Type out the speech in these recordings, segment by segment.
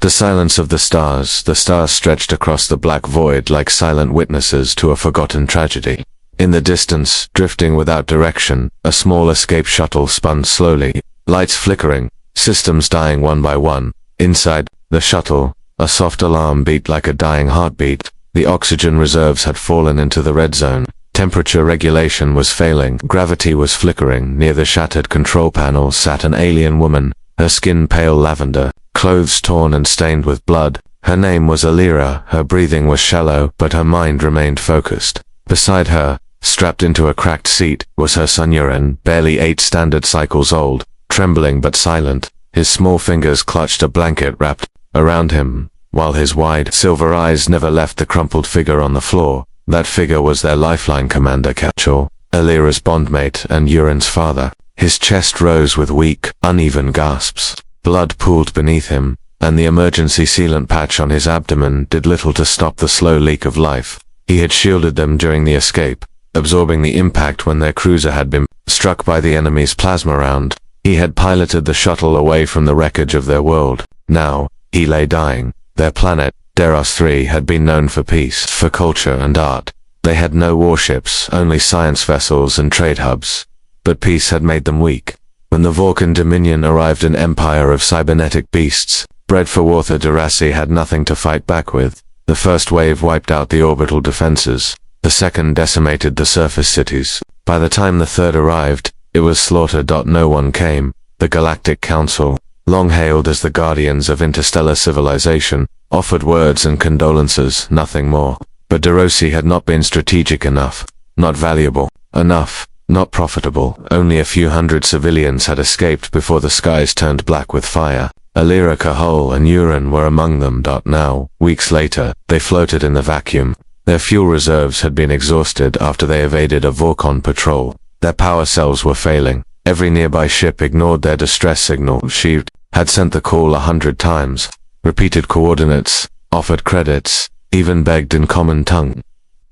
The silence of the stars stretched across the black void like silent witnesses to a forgotten tragedy. In the distance, drifting without direction, a small escape shuttle spun slowly, lights flickering, systems dying one by one. Inside the shuttle, a soft alarm beat like a dying heartbeat. The oxygen reserves had fallen into the red zone. Temperature regulation was failing, gravity was flickering. Near the shattered control panel sat an alien woman, her skin pale lavender, clothes torn and stained with blood. Her name was Alira, her breathing was shallow, but her mind remained focused. Beside her, strapped into a cracked seat, was her son Urin, barely 8 standard cycles old, trembling but silent. His small fingers clutched a blanket wrapped around him, while his wide, silver eyes never left the crumpled figure on the floor. That figure was their lifeline, Commander Catchall, Alira's bondmate and Urin's father. His chest rose with weak, uneven gasps. Blood pooled beneath him, and the emergency sealant patch on his abdomen did little to stop the slow leak of life. He had shielded them during the escape, absorbing the impact when their cruiser had been struck by the enemy's plasma round. He had piloted the shuttle away from the wreckage of their world. Now, he lay dying. Their planet, Deros 3, had been known for peace, for culture and art. They had no warships, only science vessels and trade hubs. But peace had made them weak. When the Vulcan Dominion arrived, an empire of cybernetic beasts, bred for warfare, Derasi had nothing to fight back with. The first wave wiped out the orbital defenses. The second decimated the surface cities. By the time the third arrived, it was slaughter. No one came. The Galactic Council, long hailed as the guardians of interstellar civilization, offered words and condolences, nothing more. But Derosi had not been strategic enough, not valuable enough, not profitable. Only a few hundred civilians had escaped before the skies turned black with fire. Alira, Cahul and Urin were among them. Now, weeks later, they floated in the vacuum. Their fuel reserves had been exhausted after they evaded a Vulcan patrol. Their power cells were failing. Every nearby ship ignored their distress signal. She had sent the call 100 times, repeated coordinates, offered credits, even begged in common tongue.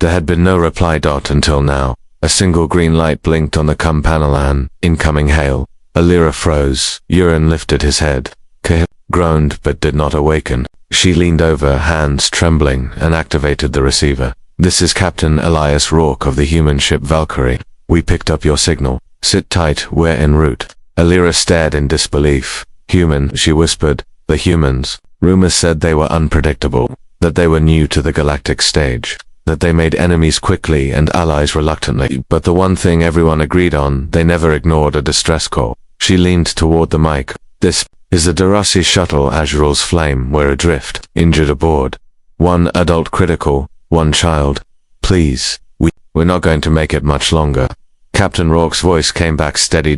There had been no reply. Until now. A single green light blinked on the COM panel. An incoming hail. Alira froze. Urin lifted his head. Cahul groaned but did not awaken. She leaned over, hands trembling, and activated the receiver. "This is Captain Elias Rourke of the human ship Valkyrie. We picked up your signal. Sit tight, we're en route." Alira stared in disbelief. "Human," she whispered. "The humans." Rumors said they were unpredictable, that they were new to the galactic stage, that they made enemies quickly and allies reluctantly. But the one thing everyone agreed on, they never ignored a distress call. She leaned toward the mic. "This is the Derasi shuttle. Azural's flame. We're adrift. Injured aboard. 1 adult critical, 1 child. Please, we're not going to make it much longer." Captain Rourke's voice came back steady.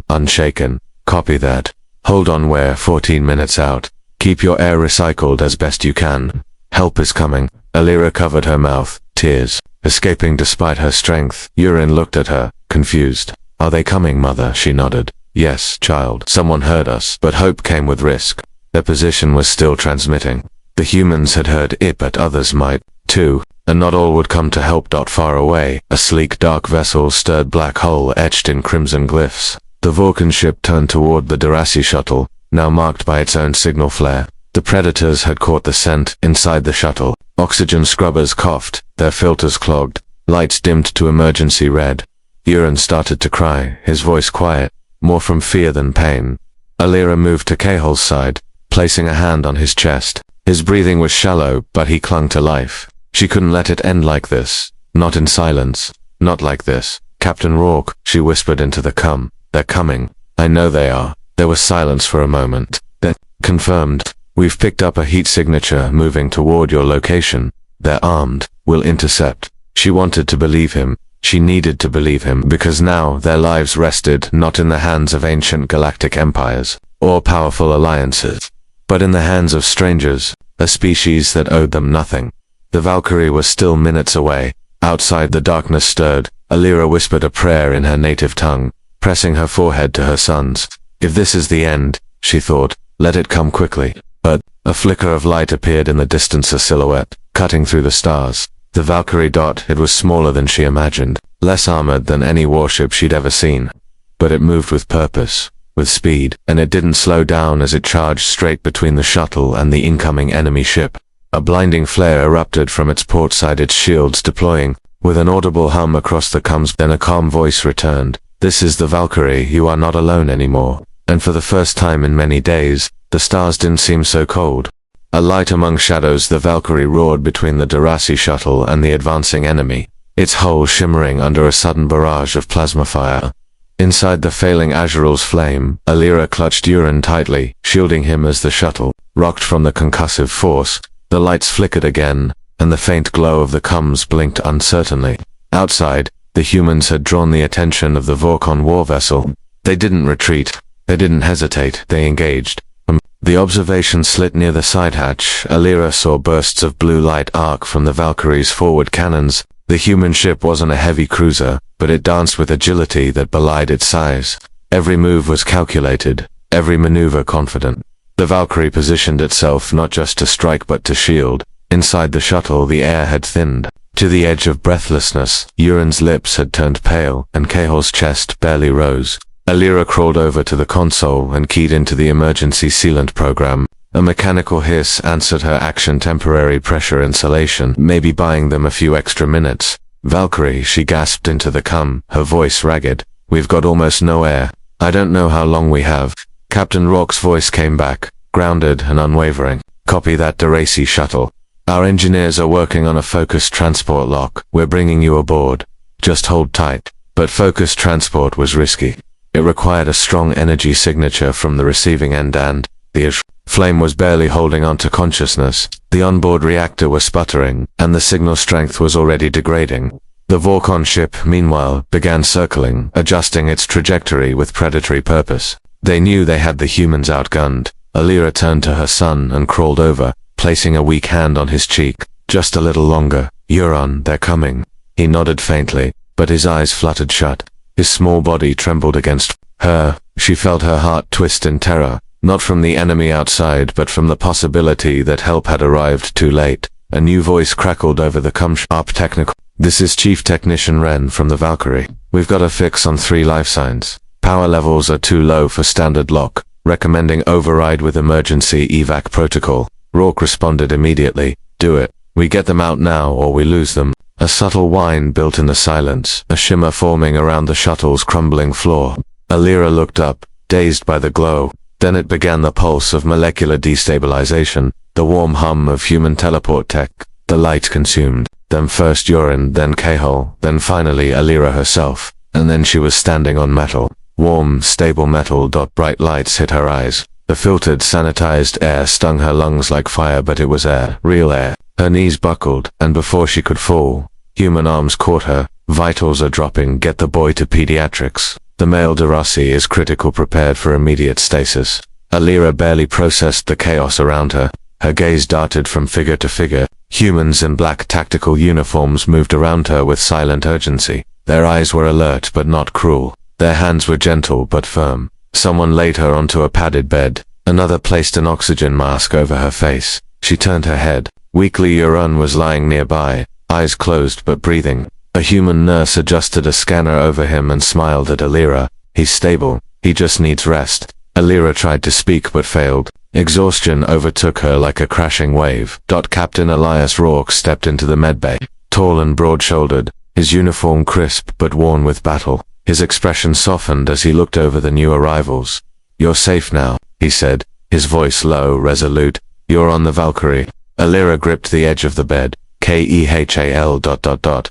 Unshaken. "Copy that. Hold on, we're 14 minutes out. Keep your air recycled as best you can. Help is coming." Alira covered her mouth, tears escaping despite her strength. Urin looked at her, confused. "Are they coming, Mother?" She nodded. "Yes, child. Someone heard us, but hope came with risk." Their position was still transmitting. The humans had heard it, but others might, too, and not all would come to help. Far away, a sleek dark vessel stirred, black hull etched in crimson glyphs. The Vulcan ship turned toward the Derasi shuttle, now marked by its own signal flare. The predators had caught the scent. Inside the shuttle, oxygen scrubbers coughed, their filters clogged, lights dimmed to emergency red. Urin started to cry, his voice quiet, more from fear than pain. Alira moved to Cahul's side, placing a hand on his chest. His breathing was shallow, but he clung to life. She couldn't let it end like this. Not in silence. Not like this. "Captain Rourke," she whispered into the COM. "They're coming." "I know they are." There was silence for a moment. "They're confirmed. We've picked up a heat signature moving toward your location. They're armed. We'll intercept." She wanted to believe him. She needed to believe him, because now their lives rested not in the hands of ancient galactic empires or powerful alliances, but in the hands of strangers, a species that owed them nothing. The Valkyrie was still minutes away. Outside, the darkness stirred. Alira whispered a prayer in her native tongue, pressing her forehead to her son's. If this is the end, she thought, let it come quickly. But a flicker of light appeared in the distance, a silhouette, cutting through the stars. The Valkyrie. It was smaller than she imagined, less armored than any warship she'd ever seen. But it moved with purpose. with speed, and it didn't slow down as it charged straight between the shuttle and the incoming enemy ship. A blinding flare erupted from its port side, its shields deploying. With an audible hum across the comms, then a calm voice returned. "This is the Valkyrie, you are not alone anymore." And for the first time in many days, the stars didn't seem so cold. A light among shadows, the Valkyrie roared between the Narration shuttle and the advancing enemy, its hull shimmering under a sudden barrage of plasma fire. Inside the failing Azural's flame, Alira clutched Uran tightly, shielding him as the shuttle rocked from the concussive force. The lights flickered again, and the faint glow of the comms blinked uncertainly. Outside, the humans had drawn the attention of the Vorkon war vessel. They didn't retreat. They didn't hesitate. They engaged. From the observation slit near the side hatch, Alira saw bursts of blue light arc from the Valkyrie's forward cannons. The human ship wasn't a heavy cruiser, but it danced with agility that belied its size. Every move was calculated, every maneuver confident. The Valkyrie positioned itself not just to strike but to shield. Inside the shuttle, the air had thinned to the edge of breathlessness. Uran's lips had turned pale, and Cahol's chest barely rose. Alira crawled over to the console and keyed into the emergency sealant program. A mechanical hiss answered her action. Temporary pressure insulation, maybe buying them a few extra minutes. "Valkyrie," she gasped into the cum, her voice ragged. "We've got almost no air. I don't know how long we have." Captain Rourke's voice came back, grounded and unwavering. "Copy that, Narration shuttle. Our engineers are working on a focused transport lock. We're bringing you aboard. Just hold tight." But focused transport was risky. It required a strong energy signature from the receiving end, and the flame was barely holding on to consciousness. The onboard reactor was sputtering, and the signal strength was already degrading. The Vorkon ship, meanwhile, began circling, adjusting its trajectory with predatory purpose. They knew they had the humans outgunned. Alira turned to her son and crawled over, placing a weak hand on his cheek. "Just a little longer. Uran, they're coming." He nodded faintly, but his eyes fluttered shut. His small body trembled against her. She felt her heart twist in terror, not from the enemy outside but from the possibility that help had arrived too late. A new voice crackled over the sharp technical. "This is Chief Technician Wren from the Valkyrie. We've got a fix on 3 life signs. Power levels are too low for standard lock, recommending override with emergency evac protocol." Rourke responded immediately. "Do it. We get them out now or we lose them." A subtle whine built in the silence, a shimmer forming around the shuttle's crumbling floor. Alira looked up, dazed by the glow. Then it began, the pulse of molecular destabilization, the warm hum of human teleport tech. The light consumed. Then first Uran, then Cahol, then finally Alira herself. And then she was standing on metal. Warm, stable metal. Bright lights hit her eyes. The filtered, sanitized air stung her lungs like fire, but it was air, real air. Her knees buckled, and before she could fall, human arms caught her. "Vitals are dropping. Get the boy to pediatrics. The male Narration is critical. Prepared for immediate stasis." Alira barely processed the chaos around her. Her gaze darted from figure to figure. Humans in black tactical uniforms moved around her with silent urgency. Their eyes were alert but not cruel. Their hands were gentle but firm. Someone laid her onto a padded bed. Another placed an oxygen mask over her face. She turned her head. Weakly, Uran was lying nearby, eyes closed but breathing. A human nurse adjusted a scanner over him and smiled at Alira. "He's stable. He just needs rest." Alira tried to speak but failed. Exhaustion overtook her like a crashing wave. Captain Elias Rourke stepped into the medbay, tall and broad-shouldered, his uniform crisp but worn with battle. His expression softened as he looked over the new arrivals. "You're safe now," he said, his voice low, resolute. "You're on the Valkyrie." Alira gripped the edge of the bed. "Kehal ...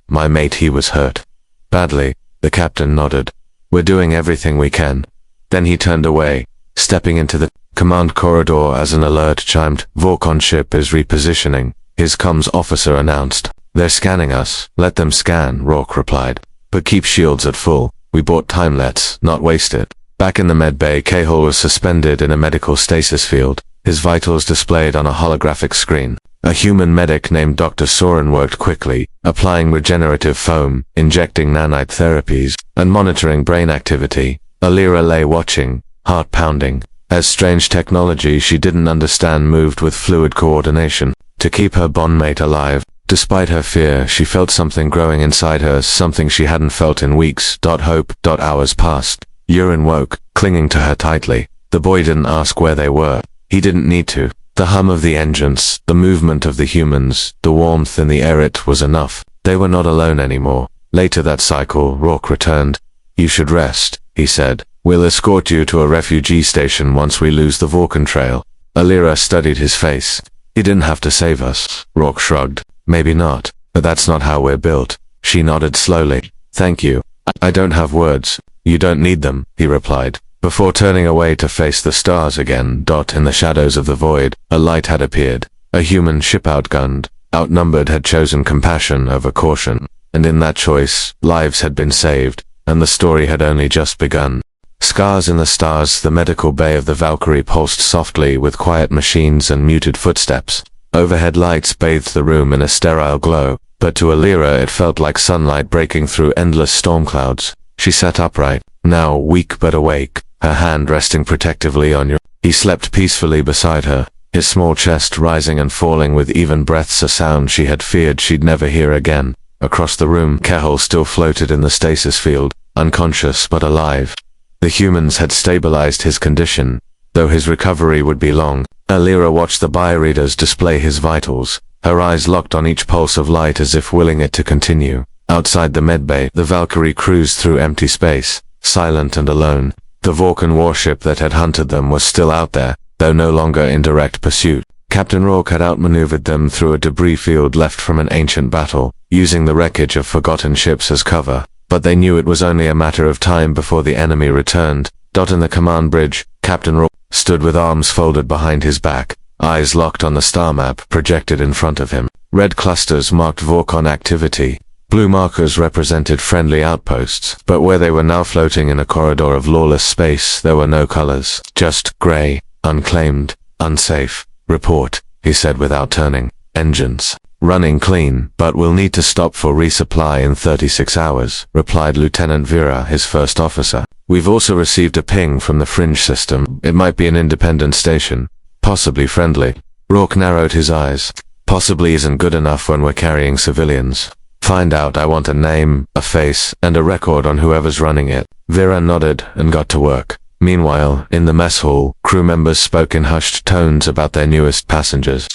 My mate, he was hurt." "Badly," the captain nodded. "We're doing everything we can." Then he turned away, stepping into the command corridor as an alert chimed. "Vorkon ship is repositioning," his comms officer announced. "They're scanning us." "Let them scan," Rourke replied. "But keep shields at full. We bought time, let's not waste it." Back in the medbay, Cahol was suspended in a medical stasis field, his vitals displayed on a holographic screen. A human medic named Dr. Soren worked quickly, applying regenerative foam, injecting nanite therapies, and monitoring brain activity. Alira lay watching, heart pounding, as strange technology she didn't understand moved with fluid coordination to keep her bondmate alive. Despite her fear, she felt something growing inside her, something she hadn't felt in weeks. Hope. Hours passed. Urine woke, clinging to her tightly. The boy didn't ask where they were. He didn't need to. The hum of the engines, the movement of the humans, the warmth in the air, it was enough. They were not alone anymore. Later that cycle, Rourke returned. "You should rest," he said. "We'll escort you to a refugee station once we lose the Vulcan trail." Alira studied his face. "You didn't have to save us." Rourke shrugged. "Maybe not, but that's not how we're built." She nodded slowly. "Thank you. I don't have words." "You don't need them," he replied. Before turning away to face the stars again, in the shadows of the void, a light had appeared. A human ship outgunned, outnumbered, had chosen compassion over caution. And in that choice, lives had been saved, and the story had only just begun. Scars in the stars, the medical bay of the Valkyrie pulsed softly with quiet machines and muted footsteps. Overhead lights bathed the room in a sterile glow, but to Alira it felt like sunlight breaking through endless storm clouds. She sat upright, now weak but awake, her hand resting protectively on your... He slept peacefully beside her, his small chest rising and falling with even breaths, a sound she had feared she'd never hear again. Across the room, Kehel still floated in the stasis field, unconscious but alive. The humans had stabilized his condition, though his recovery would be long. Alira watched the bioreaders display his vitals, her eyes locked on each pulse of light as if willing it to continue. Outside the medbay, the Valkyrie cruised through empty space, silent and alone. The Vulcan warship that had hunted them was still out there, though no longer in direct pursuit. Captain Rourke had outmaneuvered them through a debris field left from an ancient battle, using the wreckage of forgotten ships as cover. But they knew it was only a matter of time before the enemy returned. In the command bridge, Captain Rourke stood with arms folded behind his back, eyes locked on the star map projected in front of him. Red clusters marked Vulcan activity. Blue markers represented friendly outposts, but where they were now floating in a corridor of lawless space, there were no colors. Just gray, unclaimed, unsafe. "Report," he said without turning. "Engines running clean, but we'll need to stop for resupply in 36 hours, replied Lieutenant Vera, his first officer. "We've also received a ping from the fringe system. It might be an independent station. Possibly friendly." Rourke narrowed his eyes. "Possibly isn't good enough when we're carrying civilians. Find out. I want a name, a face, and a record on whoever's running it." Vera nodded and got to work. Meanwhile, in the mess hall, crew members spoke in hushed tones about their newest passengers.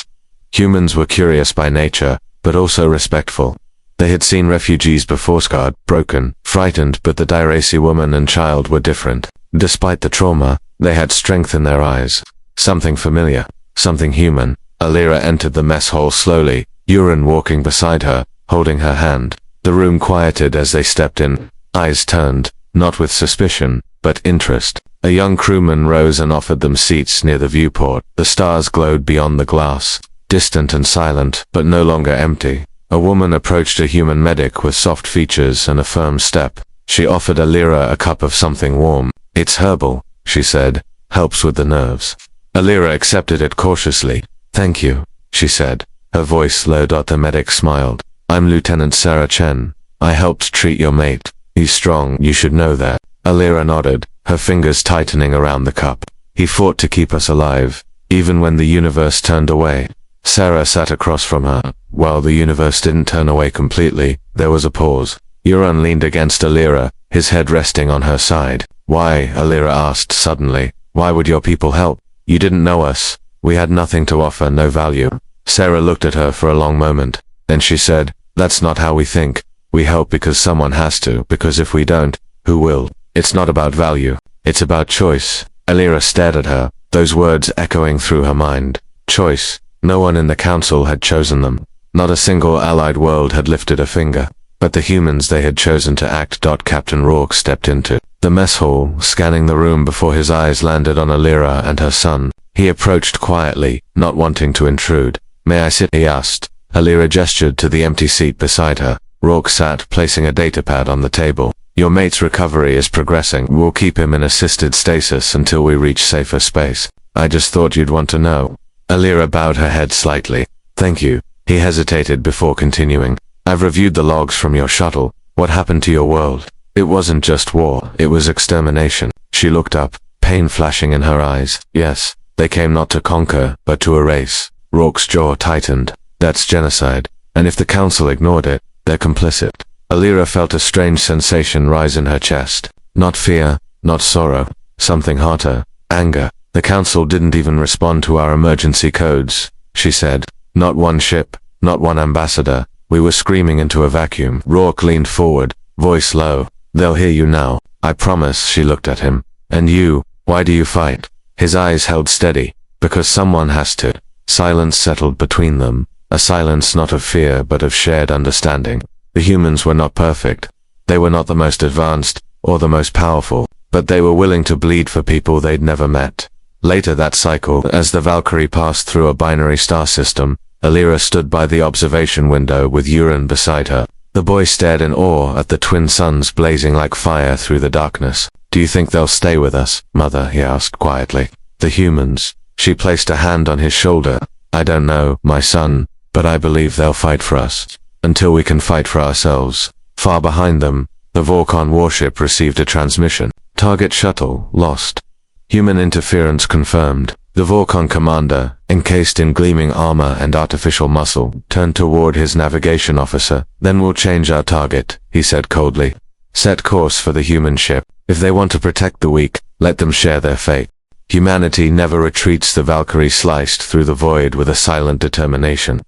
Humans were curious by nature, but also respectful. They had seen refugees before, scarred, broken, frightened, but the Diraci woman and child were different. Despite the trauma, they had strength in their eyes. Something familiar, something human. Alira entered the mess hall slowly, Urine walking beside her, holding her hand. The room quieted as they stepped in. Eyes turned, not with suspicion, but interest. A young crewman rose and offered them seats near the viewport. The stars glowed beyond the glass, distant and silent, but no longer empty. A woman approached a human medic with soft features and a firm step. She offered Alira a cup of something warm. "It's herbal," she said. "Helps with the nerves." Alira accepted it cautiously. "Thank you," she said. Her voice low. The medic smiled. "I'm Lieutenant Sarah Chen. I helped treat your mate. He's strong, you should know that." Alira nodded, her fingers tightening around the cup. "He fought to keep us alive, even when the universe turned away." Sarah sat across from her. While the universe didn't turn away completely, there was a pause. Euron leaned against Alira, his head resting on her side. "Why?" Alira asked suddenly. "Why would your people help? You didn't know us. We had nothing to offer, no value." Sarah looked at her for a long moment. Then she said, "That's not how we think. We help because someone has to, because if we don't, who will? It's not about value. It's about choice." Alira stared at her, those words echoing through her mind. Choice. No one in the council had chosen them. Not a single allied world had lifted a finger. But the humans they had chosen to act. Captain Rourke stepped into the mess hall, scanning the room before his eyes landed on Alira and her son. He approached quietly, not wanting to intrude. "May I sit?" he asked. Alira gestured to the empty seat beside her. Rourke sat, placing a datapad on the table. "Your mate's recovery is progressing. We'll keep him in assisted stasis until we reach safer space. I just thought you'd want to know." Alira bowed her head slightly. "Thank you." He hesitated before continuing. "I've reviewed the logs from your shuttle. What happened to your world? It wasn't just war, it was extermination." She looked up, pain flashing in her eyes. "Yes, they came not to conquer, but to erase." Rourke's jaw tightened. "That's genocide. And if the council ignored it, they're complicit." Alira felt a strange sensation rise in her chest. Not fear, not sorrow. Something hotter. Anger. The council didn't even respond to our emergency codes, she said. Not one ship, not one ambassador. We were screaming into a vacuum. Rourke leaned forward, voice low. They'll hear you now. I promise, she looked at him. And you, why do you fight? His eyes held steady. Because someone has to. Silence settled between them. A silence not of fear but of shared understanding. The humans were not perfect. They were not the most advanced, or the most powerful, but they were willing to bleed for people they'd never met. Later that cycle, as the Valkyrie passed through a binary star system, Alira stood by the observation window with Uran beside her. The boy stared in awe at the twin suns blazing like fire through the darkness. Do you think they'll stay with us, Mother? He asked quietly. The humans. She placed a hand on his shoulder. I don't know, my son, but I believe they'll fight for us. Until we can fight for ourselves. Far behind them, the Vorkon warship received a transmission. Target shuttle, lost. Human interference confirmed. The Vorkon commander, encased in gleaming armor and artificial muscle, turned toward his navigation officer. Then we'll change our target, he said coldly. Set course for the human ship. If they want to protect the weak, let them share their fate. Humanity never retreats. The Valkyrie sliced through the void with a silent determination.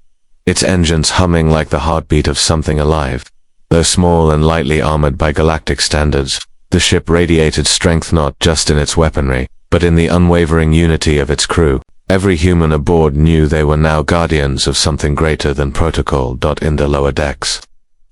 Its engines humming like the heartbeat of something alive. Though small and lightly armored by galactic standards, the ship radiated strength not just in its weaponry, but in the unwavering unity of its crew. Every human aboard knew they were now guardians of something greater than protocol. In the lower decks,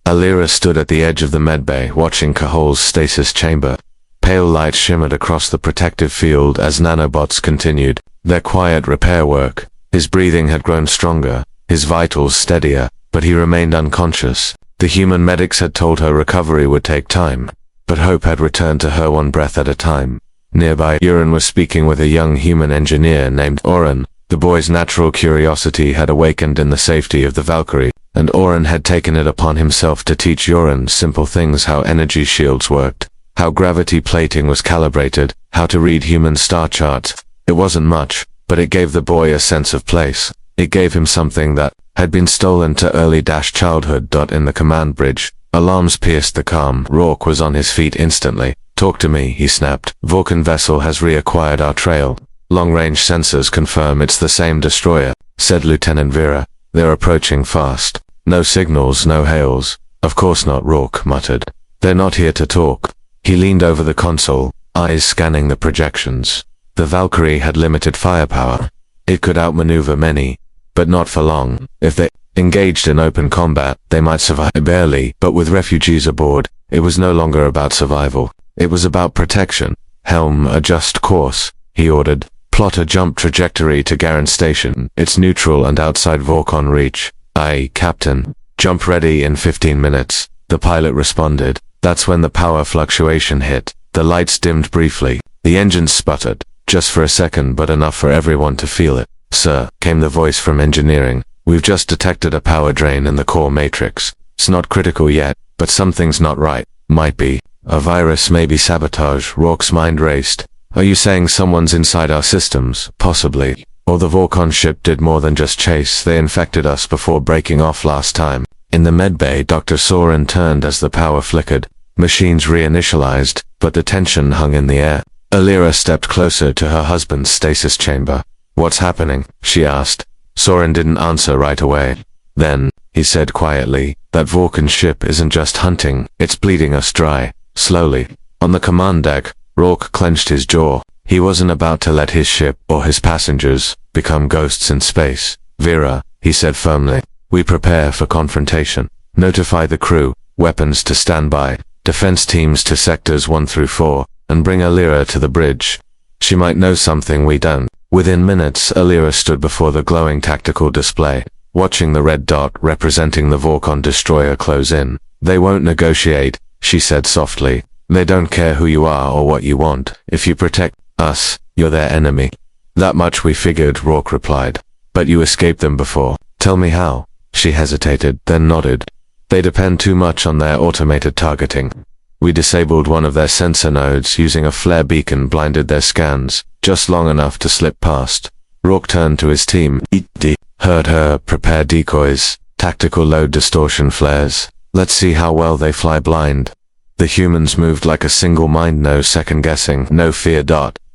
Alira stood at the edge of the medbay, watching Cahol's stasis chamber. Pale light shimmered across the protective field as nanobots continued their quiet repair work. His breathing had grown stronger, his vitals steadier, but he remained unconscious. The human medics had told her recovery would take time, but hope had returned to her one breath at a time. Nearby, Uran was speaking with a young human engineer named Oren. The boy's natural curiosity had awakened in the safety of the Valkyrie, and Oren had taken it upon himself to teach Uran simple things: how energy shields worked, how gravity plating was calibrated, how to read human star charts. It wasn't much, but it gave the boy a sense of place. It gave him something that had been stolen to early-childhood. In the command bridge, alarms pierced the calm. Rourke was on his feet instantly. Talk to me, he snapped. Vorkon vessel has reacquired our trail. Long-range sensors confirm it's the same destroyer, said Lieutenant Vera. They're approaching fast. No signals, no hails. Of course not, Rourke muttered. They're not here to talk. He leaned over the console, eyes scanning the projections. The Valkyrie had limited firepower. It could outmaneuver many, but not for long. If they engaged in open combat, they might survive barely, but with refugees aboard, it was no longer about survival. It was about protection. Helm, adjust course, he ordered. Plot a jump trajectory to Garen Station. It's neutral and outside Vorkon reach. Aye, Captain. Jump ready in 15 minutes. The pilot responded. That's when the power fluctuation hit. The lights dimmed briefly. The engines sputtered. Just for a second, but enough for everyone to feel it. Sir, came the voice from engineering. We've just detected a power drain in the core matrix. It's not critical yet, but something's not right. Might be. A virus, maybe sabotage. Rourke's mind raced. Are you saying someone's inside our systems? Possibly. Or the Vorkon ship did more than just chase. They infected us before breaking off last time. In the medbay, Dr. Soren turned as the power flickered. Machines reinitialized, but the tension hung in the air. Alira stepped closer to her husband's stasis chamber. What's happening? She asked. Soren didn't answer right away. Then, he said quietly, that Vorkon ship isn't just hunting, it's bleeding us dry. Slowly. On the command deck, Rourke clenched his jaw. He wasn't about to let his ship, or his passengers, become ghosts in space. Vera, he said firmly, we prepare for confrontation. Notify the crew, weapons to stand by, defense teams to sectors 1 through 4, and bring Alira to the bridge. She might know something we don't. Within minutes, Alira stood before the glowing tactical display, watching the red dot representing the Vorkon destroyer close in. They won't negotiate, she said softly. They don't care who you are or what you want. If you protect us, you're their enemy. That much we figured, Rourke replied. But you escaped them before. Tell me how. She hesitated, then nodded. They depend too much on their automated targeting. We disabled one of their sensor nodes using a flare beacon, blinded their scans, just long enough to slip past. Rourke turned to his team. Heard her, prepare decoys, tactical load distortion flares. Let's see how well they fly blind. The humans moved like a single mind, no second guessing, no fear.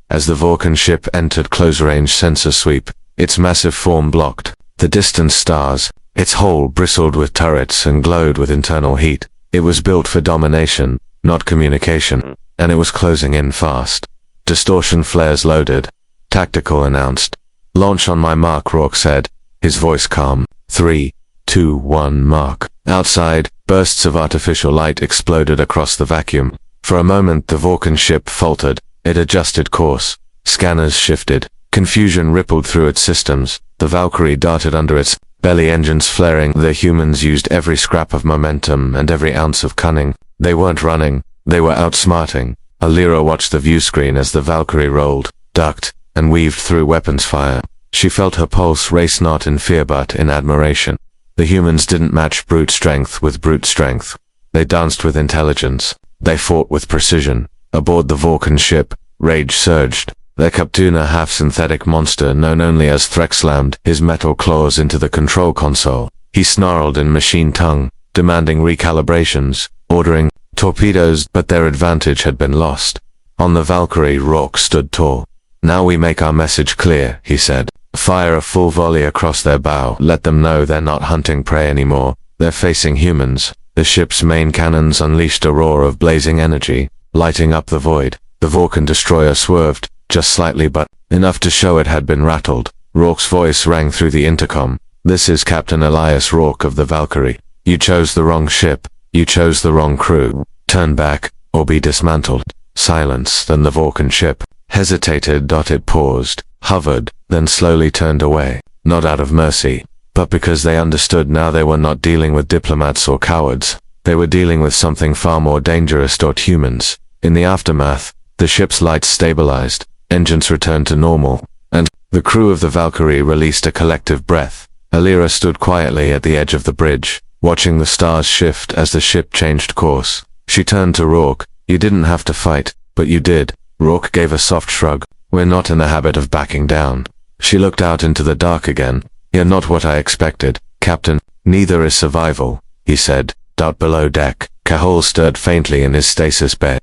As the Vulcan ship entered close-range sensor sweep, its massive form blocked the distant stars. Its hull bristled with turrets and glowed with internal heat. It was built for domination, not communication, and it was closing in fast. Distortion flares loaded. Tactical announced. Launch on my mark, Rourke said, his voice calm. 3, 2, 1, mark. Outside, bursts of artificial light exploded across the vacuum. For a moment the Vulcan ship faltered. It adjusted course. Scanners shifted. Confusion rippled through its systems. The Valkyrie darted under its belly, engines flaring. The humans used every scrap of momentum and every ounce of cunning. They weren't running. They were outsmarting. Alira watched the view screen as the Valkyrie rolled, ducked, and weaved through weapons fire. She felt her pulse race, not in fear but in admiration. The humans didn't match brute strength with brute strength. They danced with intelligence. They fought with precision. Aboard the Vulcan ship, rage surged. The Kaptuna half-synthetic monster known only as Threx slammed his metal claws into the control console. He snarled in machine tongue, demanding recalibrations, ordering torpedoes, but their advantage had been lost. On the Valkyrie, Rourke stood tall. Now we make our message clear, he said. Fire a full volley across their bow. Let them know they're not hunting prey anymore. They're facing humans. The ship's main cannons unleashed a roar of blazing energy, lighting up the void. The Vulcan destroyer swerved, just slightly but enough to show it had been rattled. Rourke's voice rang through the intercom. This is Captain Elias Rourke of the Valkyrie. You chose the wrong ship. You chose the wrong crew. Turn back, or be dismantled. Silence. Then the Vulcan ship hesitated. It paused, hovered, then slowly turned away. Not out of mercy, but because they understood now they were not dealing with diplomats or cowards. They were dealing with something far more dangerous. Humans. In the aftermath, the ship's lights stabilized, engines returned to normal, and the crew of the Valkyrie released a collective breath. Alira stood quietly at the edge of the bridge, watching the stars shift as the ship changed course. She turned to Rourke. You didn't have to fight, but you did. Rourke gave a soft shrug. We're not in the habit of backing down. She looked out into the dark again. You're not what I expected, Captain. Neither is survival, he said. Below deck, Cahul stirred faintly in his stasis bed.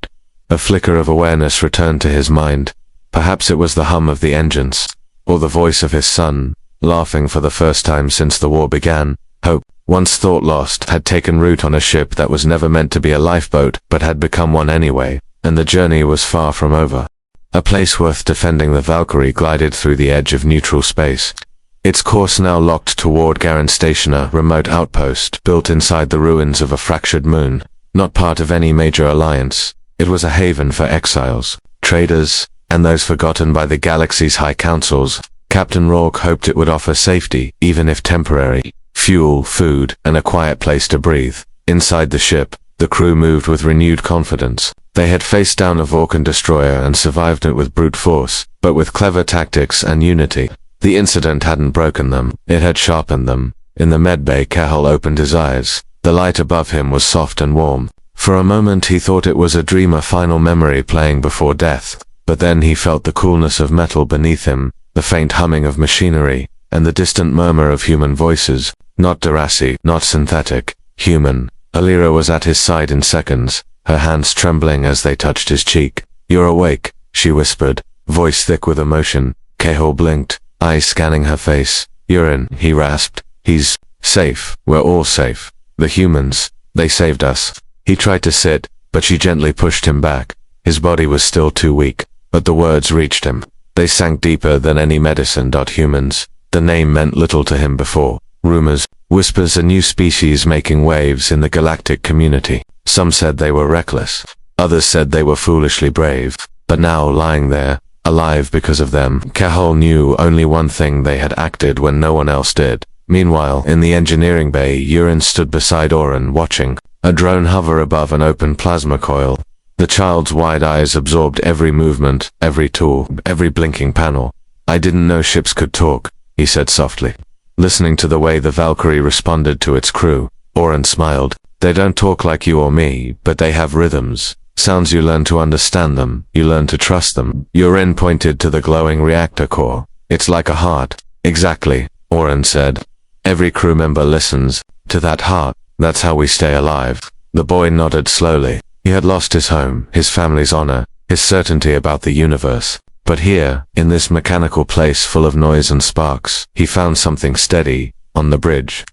A flicker of awareness returned to his mind. Perhaps it was the hum of the engines, or the voice of his son, laughing for the first time since the war began. Hope, once thought lost, had taken root on a ship that was never meant to be a lifeboat, but had become one anyway, and the journey was far from over. A place worth defending. The Valkyrie glided through the edge of neutral space. Its course now locked toward Garin Station, a remote outpost built inside the ruins of a fractured moon. Not part of any major alliance, it was a haven for exiles, traders, and those forgotten by the galaxy's high councils. Captain Rourke hoped it would offer safety, even if temporary, fuel, food, and a quiet place to breathe. Inside the ship, the crew moved with renewed confidence. They had faced down a Vulcan destroyer and survived it with brute force, but with clever tactics and unity. The incident hadn't broken them, it had sharpened them. In the medbay, Cahul opened his eyes. The light above him was soft and warm. For a moment he thought it was a dream, a final memory playing before death. But then he felt the coolness of metal beneath him, the faint humming of machinery, and the distant murmur of human voices. Not Darasi, not synthetic, human. Alira was at his side in seconds, her hands trembling as they touched his cheek. You're awake, she whispered, voice thick with emotion. Cahul blinked, eyes scanning her face. Urine, he rasped. He's safe. We're all safe. The humans, they saved us. He tried to sit, but she gently pushed him back. His body was still too weak, but the words reached him. They sank deeper than any medicine. Humans. The name meant little to him before. Rumors, whispers, a new species making waves in the galactic community. Some said they were reckless. Others said they were foolishly brave. But now, lying there, alive because of them, Cahul knew only one thing: they had acted when no one else did. Meanwhile, in the engineering bay, Urine stood beside Oren, watching. A drone hover above an open plasma coil. The child's wide eyes absorbed every movement, every tool, every blinking panel. I didn't know ships could talk, he said softly, listening to the way the Valkyrie responded to its crew. Oren smiled. They don't talk like you or me, but they have rhythms. Sounds you learn to understand them, you learn to trust them. Urine pointed to the glowing reactor core. It's like a heart. Exactly, Oren said. Every crew member listens to that heart. That's how we stay alive. The boy nodded slowly. He had lost his home, his family's honor, his certainty about the universe. But here, in this mechanical place full of noise and sparks, he found something steady, on the bridge.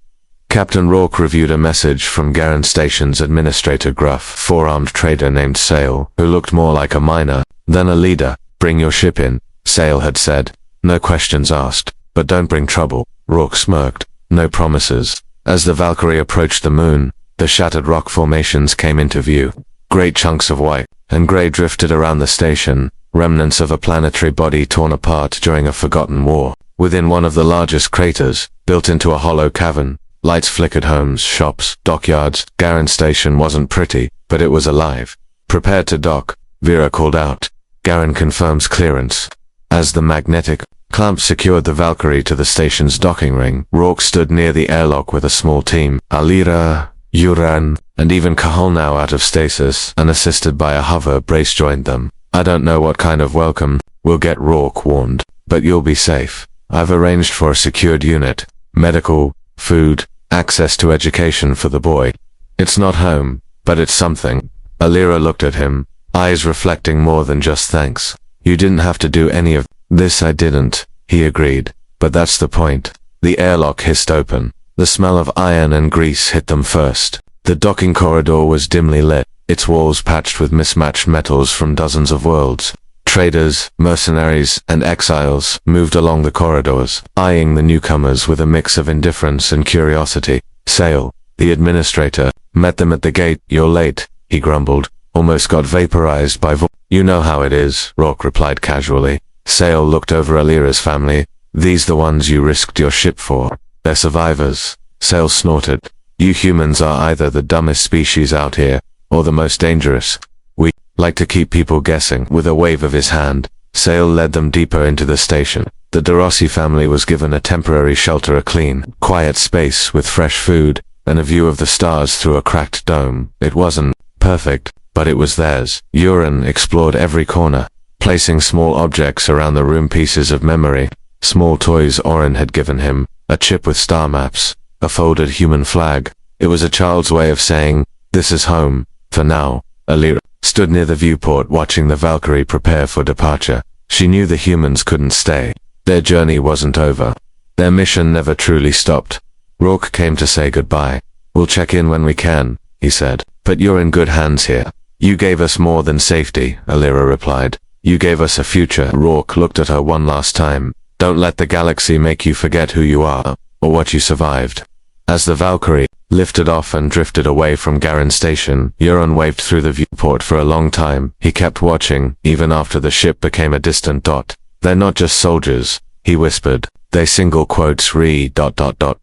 Captain Rourke reviewed a message from Garen Station's administrator, gruff, four-armed trader named Sale, who looked more like a miner than a leader. "Bring your ship in," Sale had said. "No questions asked, but don't bring trouble." Rourke smirked. "No promises." As the Valkyrie approached the moon, the shattered rock formations came into view. Great chunks of white and gray drifted around the station, remnants of a planetary body torn apart during a forgotten war. Within one of the largest craters, built into a hollow cavern, lights flickered. Homes, shops, dockyards. Garen Station wasn't pretty, but it was alive. "Prepared to dock," Vera called out. "Garen confirms clearance." As the magnetic clamp secured the Valkyrie to the station's docking ring, Rourke stood near the airlock with a small team. Alira, Uran, and even Kahal, now out of stasis and assisted by a hover brace, joined them. "I don't know what kind of welcome we'll get," Rourke warned, "but you'll be safe. I've arranged for a secured unit, medical, food, access to education for the boy. It's not home, but it's something." Alira looked at him, eyes reflecting more than just thanks. "You didn't have to do any of this." "I didn't," he agreed, "but that's the point." The airlock hissed open. The smell of iron and grease hit them first. The docking corridor was dimly lit, its walls patched with mismatched metals from dozens of worlds. Traders, mercenaries, and exiles moved along the corridors, eyeing the newcomers with a mix of indifference and curiosity. Sale, the administrator, met them at the gate. "You're late," he grumbled. "Almost got vaporized by "You know how it is," Rourke replied casually. Sale looked over Alira's family. "These the ones you risked your ship for? They're survivors." Sale snorted. "You humans are either the dumbest species out here, or the most dangerous. We like to keep people guessing." With a wave of his hand, Sale led them deeper into the station. The DeRossi family was given a temporary shelter, a clean, quiet space with fresh food and a view of the stars through a cracked dome. It wasn't perfect, but it was theirs. Uran explored every corner, placing small objects around the room, pieces of memory, small toys Oren had given him, a chip with star maps, a folded human flag. It was a child's way of saying, "This is home, for now." Alira stood near the viewport watching the Valkyrie prepare for departure. She knew the humans couldn't stay. Their journey wasn't over. Their mission never truly stopped. Rourke came to say goodbye. "We'll check in when we can," he said. "But you're in good hands here." "You gave us more than safety," Alira replied. "You gave us a future." Rourke looked at her one last time. "Don't let the galaxy make you forget who you are, or what you survived." As the Valkyrie lifted off and drifted away from Garen Station, Euron waved through the viewport for a long time. He kept watching, even after the ship became a distant dot. "They're not just soldiers," he whispered. "They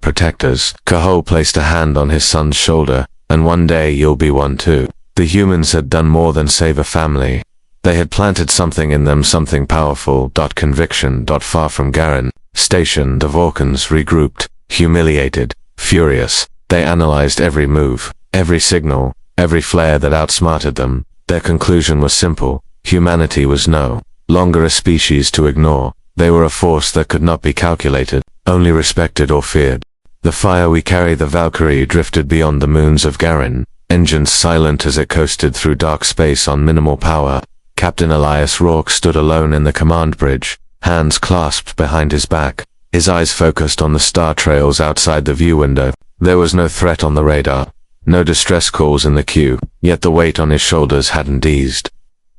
protectors." Kahal placed a hand on his son's shoulder. "And one day you'll be one too." The humans had done more than save a family. They had planted something in them, something powerful. Conviction. Far from Garen Station, the Vulcans regrouped, humiliated, furious. They analyzed every move, every signal, every flare that outsmarted them. Their conclusion was simple: humanity was no longer a species to ignore. They were a force that could not be calculated, only respected or feared. The fire we carry, the Valkyrie drifted beyond the moons of Garen, engines silent as it coasted through dark space on minimal power. Captain Elias Rourke stood alone in the command bridge, hands clasped behind his back, his eyes focused on the star trails outside the view window. There was no threat on the radar, no distress calls in the queue, yet the weight on his shoulders hadn't eased.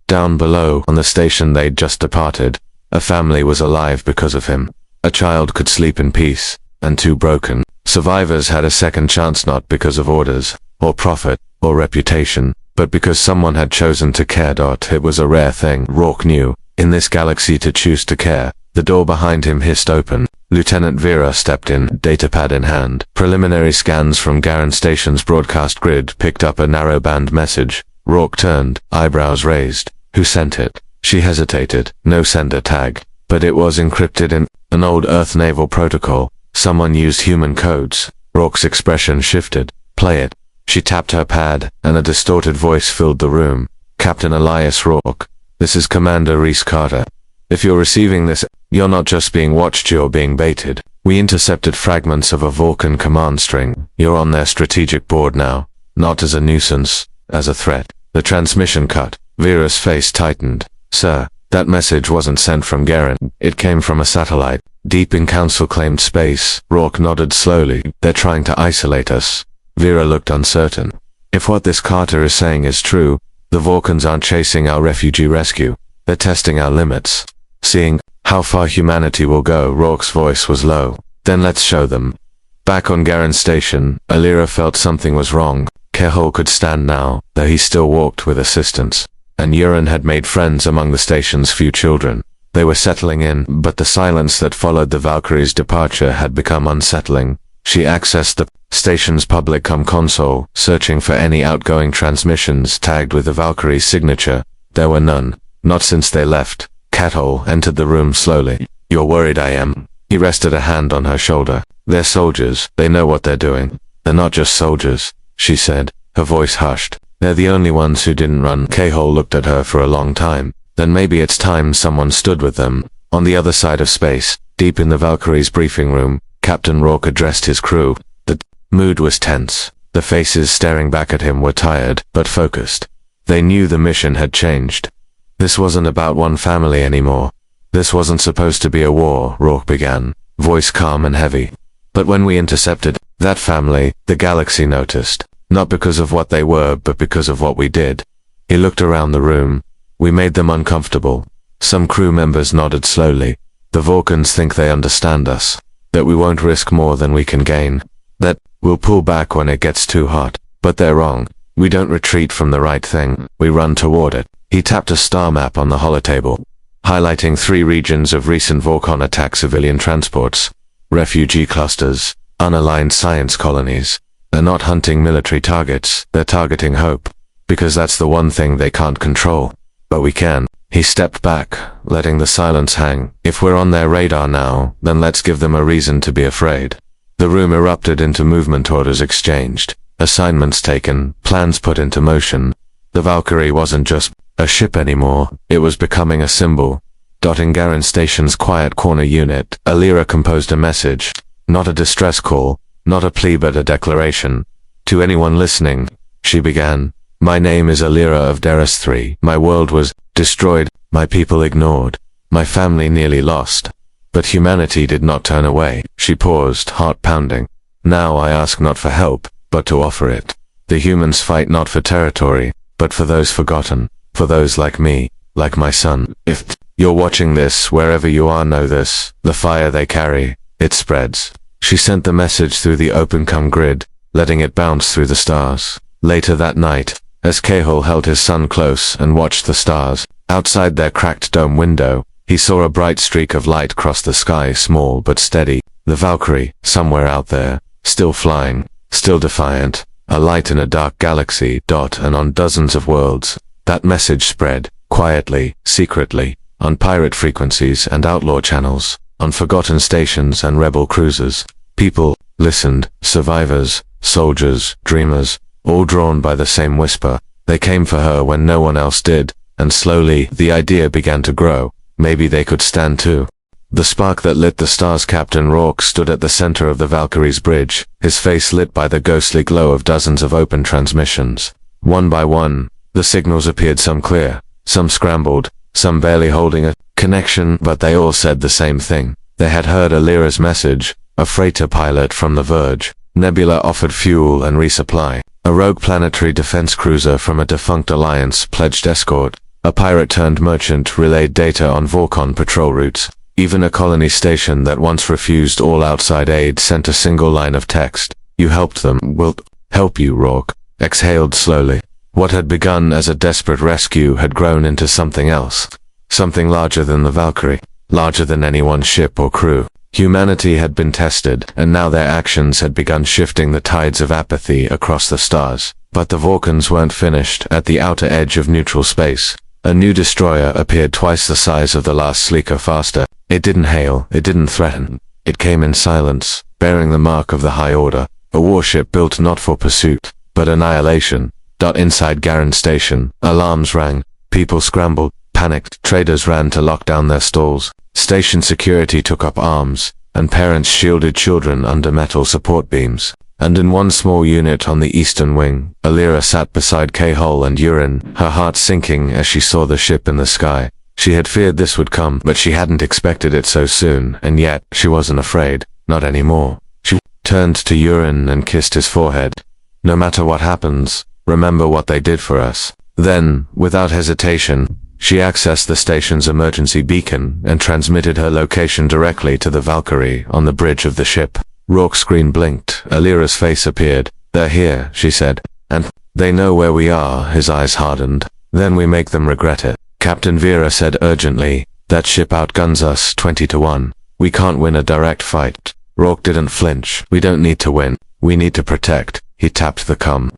Down below, on the station they'd just departed, a family was alive because of him. A child could sleep in peace, and two broken survivors had a second chance, not because of orders, or profit, or reputation, but because someone had chosen to care. It was a rare thing, Rourke knew, in this galaxy, to choose to care. The door behind him hissed open. Lieutenant Vera stepped in, datapad in hand. Preliminary scans from Garen Station's broadcast grid picked up a narrowband message. Rourke turned, eyebrows raised. Who sent it? She hesitated. No sender tag. But it was encrypted in an old Earth naval protocol. Someone used human codes. Rourke's expression shifted. Play it. She tapped her pad, and a distorted voice filled the room. Captain Elias Rourke. This is Commander Reese Carter. If you're receiving this, you're not just being watched, you're being baited. We intercepted fragments of a Vulcan command string. You're on their strategic board now. Not as a nuisance, as a threat. The transmission cut. Vera's face tightened. Sir, that message wasn't sent from Garen. It came from a satellite, deep in council-claimed space. Rourke nodded slowly. They're trying to isolate us. Vera looked uncertain. If what this Carter is saying is true, the Vulcans aren't chasing our refugee rescue. They're testing our limits. Seeing how far humanity will go, Rourke's voice was low. Then let's show them. Back on Garen's station, Alira felt something was wrong. Kehol could stand now, though he still walked with assistance. And Uran had made friends among the station's few children. They were settling in, but the silence that followed the Valkyrie's departure had become unsettling. She accessed the station's public console, searching for any outgoing transmissions tagged with the Valkyrie's signature. There were none. Not since they left. Kehol entered the room slowly. You're worried I am. He rested a hand on her shoulder. They're soldiers. They know what they're doing. They're not just soldiers, she said, her voice hushed. They're the only ones who didn't run. Kehol looked at her for a long time. Then maybe it's time someone stood with them. On the other side of space, deep in the Valkyrie's briefing room, Captain Rourke addressed his crew. The mood was tense. The faces staring back at him were tired, but focused. They knew the mission had changed. This wasn't about one family anymore. This wasn't supposed to be a war, Rourke began, voice calm and heavy. But when we intercepted that family, the galaxy noticed. Not because of what they were, but because of what we did. He looked around the room. We made them uncomfortable. Some crew members nodded slowly. The Vulcans think they understand us. That we won't risk more than we can gain. That we'll pull back when it gets too hot. But they're wrong. We don't retreat from the right thing. We run toward it. He tapped a star map on the holotable, highlighting 3 regions of recent Vulcan attack: civilian transports, refugee clusters, unaligned science colonies. They're not hunting military targets, they're targeting hope. Because that's the one thing they can't control. But we can. He stepped back, letting the silence hang. If we're on their radar now, then let's give them a reason to be afraid. The room erupted into movement orders exchanged, assignments taken, plans put into motion. The Valkyrie wasn't just a ship anymore, it was becoming a symbol. Dotting Garen Station's quiet corner unit, Alira composed a message. Not a distress call, not a plea but a declaration. To anyone listening, she began. My name is Alira of Deras 3. My world was destroyed, my people ignored, my family nearly lost. But humanity did not turn away. She paused, heart pounding. Now I ask not for help, but to offer it. The humans fight not for territory, but for those forgotten, for those like me, like my son. If you're watching this, wherever you are, know this, the fire they carry, it spreads. She sent the message through the open grid, letting it bounce through the stars. Later that night, as Kehol held his son close and watched the stars, outside their cracked dome window, he saw a bright streak of light cross the sky, small but steady. The Valkyrie, somewhere out there, still flying, still defiant, a light in a dark galaxy, and on dozens of worlds. That message spread, quietly, secretly, on pirate frequencies and outlaw channels, on forgotten stations and rebel cruisers. People listened, survivors, soldiers, dreamers, all drawn by the same whisper. They came for her when no one else did, and slowly, the idea began to grow. Maybe they could stand too. The spark that lit the stars. Captain Rourke stood at the center of the Valkyrie's bridge, his face lit by the ghostly glow of dozens of open transmissions. One by one, the signals appeared, some clear, some scrambled, some barely holding a connection, but they all said the same thing. They had heard Alira's message, a freighter pilot from the Verge. Nebula offered fuel and resupply. A rogue planetary defense cruiser from a defunct alliance pledged escort. A pirate-turned-merchant relayed data on Vulcan patrol routes. Even a colony station that once refused all outside aid sent a single line of text. You helped them. We'll help you, Rourke exhaled slowly. What had begun as a desperate rescue had grown into something else. Something larger than the Valkyrie. Larger than any one ship or crew. Humanity had been tested, and now their actions had begun shifting the tides of apathy across the stars. But the Vulcans weren't finished. At the outer edge of neutral space, a new destroyer appeared, twice the size of the last, sleeker, faster. It didn't hail, it didn't threaten. It came in silence, bearing the mark of the High Order. A warship built not for pursuit, but annihilation. Inside Garen Station, alarms rang. People scrambled, panicked. Traders ran to lock down their stalls. Station security took up arms, and parents shielded children under metal support beams. and in one small unit on the eastern wing, Alira sat beside Cahol and Urin, her heart sinking as she saw the ship in the sky. She had feared this would come, but she hadn't expected it so soon, and yet she wasn't afraid, not anymore. She turned to Urin and kissed his forehead. No matter what happens, remember what they did for us. Then, without hesitation, she accessed the station's emergency beacon and transmitted her location directly to the Valkyrie on the bridge of the ship. Rourke's screen blinked. Alira's face appeared. "They're here," she said. "And they know where we are." His eyes hardened. "Then we make them regret it." Captain Vera said urgently, "That ship outguns us 20-1. We can't win a direct fight." Rourke didn't flinch. "We don't need to win. We need to protect." He tapped the com.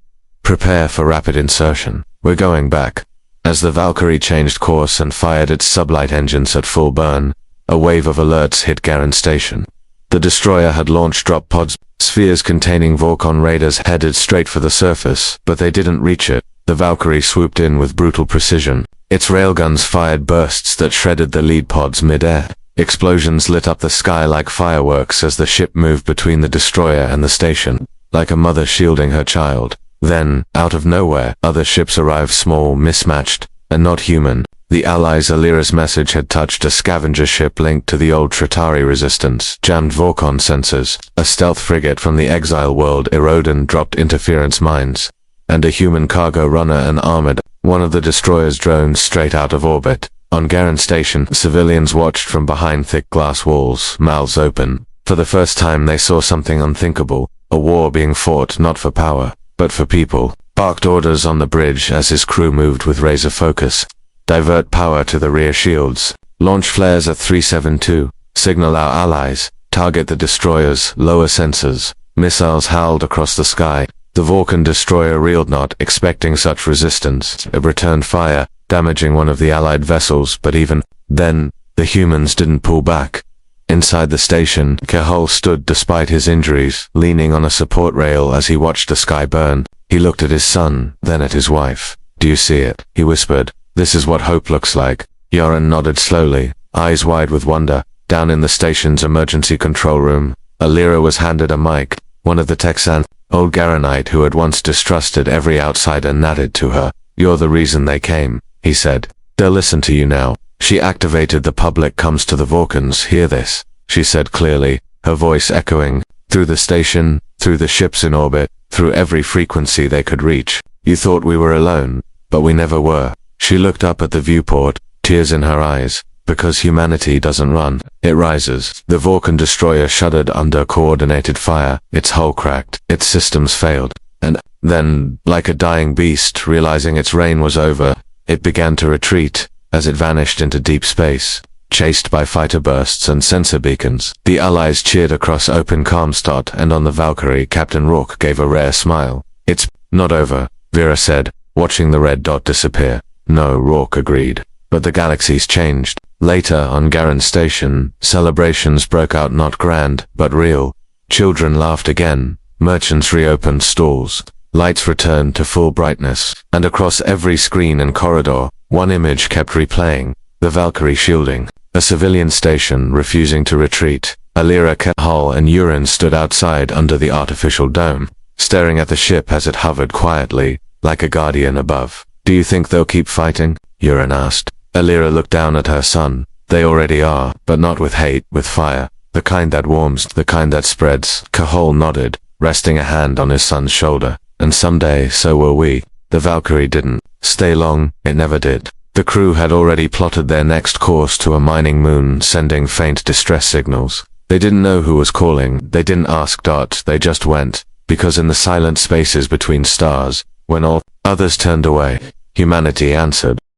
"Prepare for rapid insertion. We're going back." As the Valkyrie changed course and fired its sublight engines at full burn, a wave of alerts hit Garen Station. The destroyer had launched drop pods, spheres containing Vorkon raiders headed straight for the surface, but they didn't reach it. The Valkyrie swooped in with brutal precision. Its railguns fired bursts that shredded the lead pods mid-air. Explosions lit up the sky like fireworks as the ship moved between the destroyer and the station, like a mother shielding her child. Then, out of nowhere, other ships arrived, small, mismatched, and not human. The Allies' Alira's message had touched a scavenger ship linked to the old Tritari resistance, jammed Vorkon sensors. A stealth frigate from the exile world, Erodin, dropped interference mines, and a human cargo runner and armored one of the destroyer's drones straight out of orbit. On Garen Station, civilians watched from behind thick glass walls, mouths open. For the first time they saw something unthinkable, a war being fought not for power, but for people. Barked orders on the bridge as his crew moved with razor focus. Divert power to the rear shields. Launch flares at 372. Signal our allies. Target the destroyers. Lower sensors. Missiles howled across the sky. The Vorkon destroyer reeled, not expecting such resistance. It returned fire, damaging one of the allied vessels, but even then, the humans didn't pull back. Inside the station, Cahol stood despite his injuries, leaning on a support rail as he watched the sky burn. He looked at his son, then at his wife. "Do you see it?" he whispered. "This is what hope looks like." Yoren nodded slowly, eyes wide with wonder. Down in the station's emergency control room, Alira was handed a mic. One of the Texan, old Garanite who had once distrusted every outsider, nodded to her. "You're the reason they came," he said. "They'll listen to you now." She activated the public comes to the Vorkons. "Hear this," she said clearly, her voice echoing through the station, through the ships in orbit, through every frequency they could reach. "You thought we were alone, but we never were." She looked up at the viewport, tears in her eyes. Because humanity doesn't run, it rises. The Vorkon destroyer shuddered under coordinated fire. Its hull cracked, its systems failed. And then, like a dying beast, realizing its reign was over, it began to retreat as it vanished into deep space, chased by fighter bursts and sensor beacons. The Allies cheered across open Karmstadt, and on the Valkyrie, Captain Rourke gave a rare smile. "It's not over," Vera said, watching the red dot disappear. "No," Rourke agreed. But the galaxies changed. Later, on Garen Station, celebrations broke out, not grand, but real. Children laughed again. Merchants reopened stalls. Lights returned to full brightness. And across every screen and corridor, one image kept replaying. The Valkyrie shielding. A civilian station refusing to retreat. Alira, Cahol, and Urin stood outside under the artificial dome, staring at the ship as it hovered quietly, like a guardian above. "Do you think they'll keep fighting?" Urin asked. Alira looked down at her son. "They already are, but not with hate, with fire. The kind that warms, the kind that spreads." Cahol nodded, resting a hand on his son's shoulder. "And someday, so will we." The Valkyrie didn't stay long, it never did. The crew had already plotted their next course to a mining moon, sending faint distress signals. They didn't know who was calling, they didn't ask Dot, they just went, because in the silent spaces between stars, when all others turned away, humanity answered.